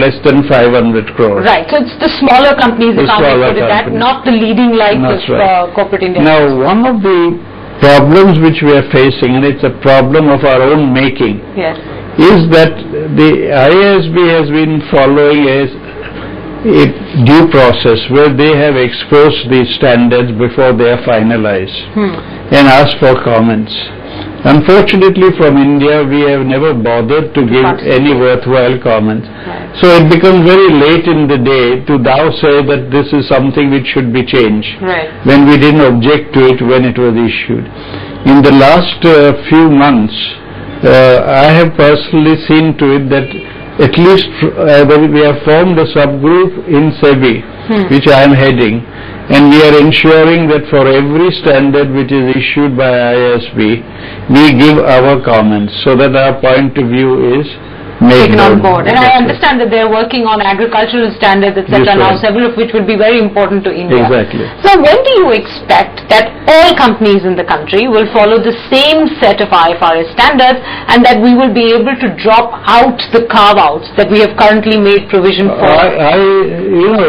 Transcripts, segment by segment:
less than 500 crores. Right. So it's the smaller companies accounting for that, not the leading lights of corporate India. Now, one of the problems which we are facing, and it's a problem of our own making, yes, is that the IASB has been following a due process where they have exposed these standards before they are finalized and asked for comments. Unfortunately, from India, we have never bothered to give any worthwhile comments. Right. So it becomes very late in the day to now say that this is something which should be changed, right, when we didn't object to it when it was issued. In the last few months, I have personally seen to it that at least we have formed a subgroup in SEBI, which I am heading, and we are ensuring that for every standard which is issued by IASB, we give our comments so that our point of view is taken on board. And I understand that they are working on agricultural standards, etc. now, several of which will be very important to India. Exactly. So when do you expect that all companies in the country will follow the same set of IFRS standards and that we will be able to drop out the carve-outs that we have currently made provision for?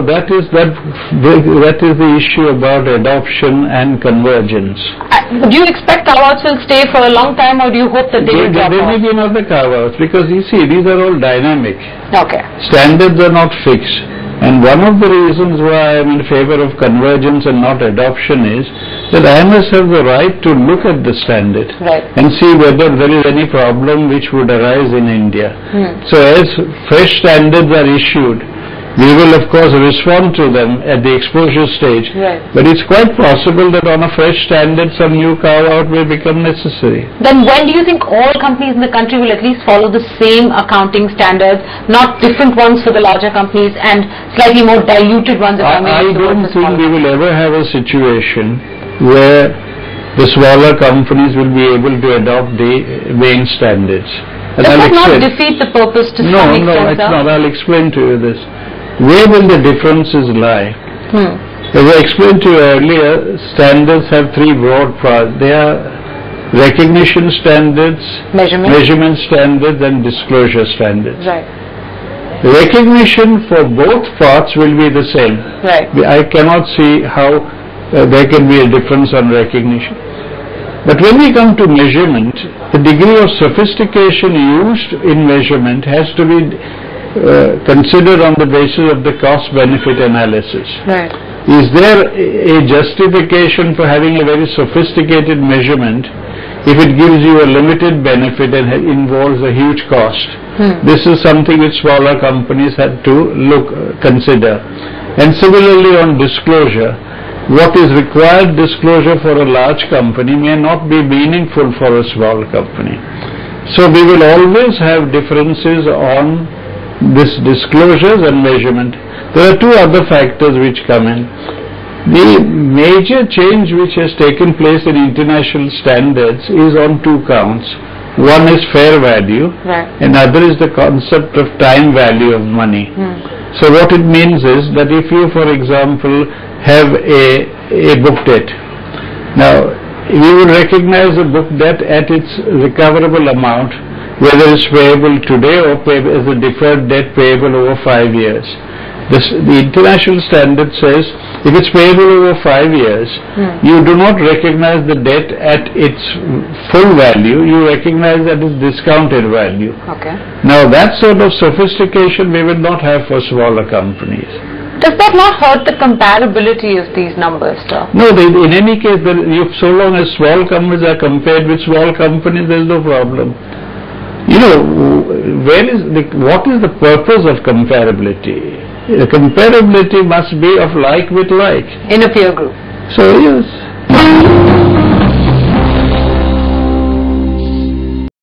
That is the issue about adoption and convergence. Do you expect carve-outs will stay for a long time, or do you hope that they will drop There off? may be another carve-outs, because you see, these are all dynamic. Okay. Standards are not fixed. And one of the reasons why I am in favor of convergence and not adoption is that I must have the right to look at the standard and see whether there is any problem which would arise in India. So as fresh standards are issued, we will of course respond to them at the exposure stage, but it's quite possible that on a fresh standard some new carve-out may become necessary. Then when do you think all companies in the country will at least follow the same accounting standards, not different ones for the larger companies and slightly more diluted ones? I don't think we will ever have a situation where the smaller companies will be able to adopt the main standards. And does that not defeat the purpose to some extent? No, it's not. I'll explain to you this. Where will the differences lie? As I explained to you earlier, standards have three broad parts. They are recognition standards, measurement standards, and disclosure standards. Right. Recognition for both parts will be the same. Right. I cannot see how there can be a difference on recognition. But when we come to measurement, the degree of sophistication used in measurement has to be considered on the basis of the cost-benefit analysis. Right. Is there a justification for having a very sophisticated measurement if it gives you a limited benefit and involves a huge cost? This is something which smaller companies have to consider. And similarly on disclosure, what is required disclosure for a large company may not be meaningful for a small company. So we will always have differences on this disclosures and measurement. There are two other factors which come in. The major change which has taken place in international standards is on two counts. One is fair value, and other is the concept of time value of money. So what it means is that if you, for example, have a book debt, now we will recognize a book debt at its recoverable amount, whether it's payable today or payable as a deferred debt payable over 5 years. The international standard says if it's payable over 5 years, you do not recognize the debt at its full value, you recognize that its discounted value. Okay. Now that sort of sophistication we will not have for smaller companies. Does that not hurt the comparability of these numbers, sir? No, in any case, so long as small companies are compared with small companies, there is no problem. You know, what is the purpose of comparability? The comparability must be of like with like. In a peer group. So yes.